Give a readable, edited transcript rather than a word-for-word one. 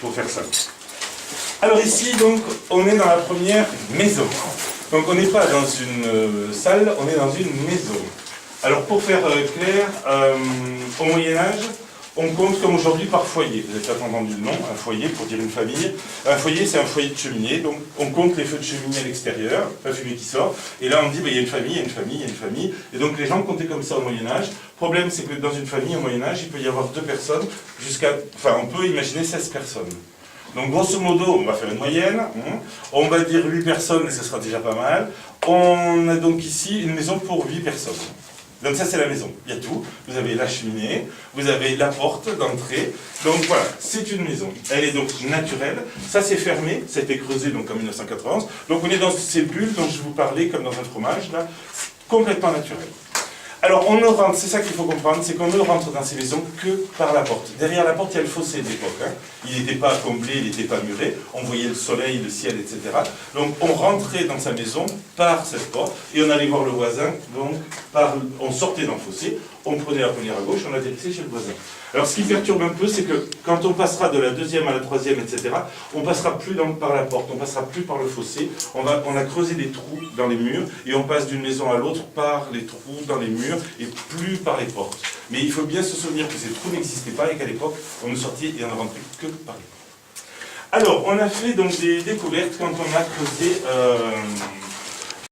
pour faire ça. Alors ici, donc, on est dans la première maison. Donc on n'est pas dans une salle, on est dans une maison. Alors pour faire clair, au Moyen-Âge, on compte comme aujourd'hui par foyer. Vous avez peut-être entendu le nom, un foyer pour dire une famille. Un foyer, c'est un foyer de cheminée, donc on compte les feux de cheminée à l'extérieur, la fumée qui sort, et là on dit, il y a une famille, il y a une famille, il y a une famille, et donc les gens comptaient comme ça au Moyen-Âge. Le problème, c'est que dans une famille au Moyen-Âge, il peut y avoir 2 personnes, on peut imaginer 16 personnes. Donc grosso modo, on va faire une moyenne, on va dire 8 personnes, et ce sera déjà pas mal. On a donc ici une maison pour 8 personnes. Donc ça c'est la maison, il y a tout. Vous avez la cheminée, vous avez la porte d'entrée. Donc voilà, c'est une maison. Elle est donc naturelle. Ça c'est fermé, ça a été creusé donc en 1991. Donc on est dans ces bulles dont je vous parlais comme dans un fromage, là, complètement naturel. Alors on ne rentre, c'est ça qu'il faut comprendre, c'est qu'on ne rentre dans ces maisons que par la porte. Derrière la porte, il y a le fossé de l'époque. Il n'était pas comblé, il n'était pas muré, on voyait le soleil, le ciel, etc. Donc on rentrait dans sa maison par cette porte, et on allait voir le voisin, donc on sortait dans le fossé, on prenait la première à gauche, on atterrissait chez le voisin. Alors ce qui perturbe un peu, c'est que quand on passera de la deuxième à la troisième, etc., on passera plus par la porte, on passera plus par le fossé, on a creusé des trous dans les murs, et on passe d'une maison à l'autre par les trous dans les murs, et plus par les portes. Mais il faut bien se souvenir que ces trous n'existaient pas, et qu'à l'époque, on ne sortait et on ne rentrait que par les portes. Alors, on a fait donc des découvertes quand on a creusé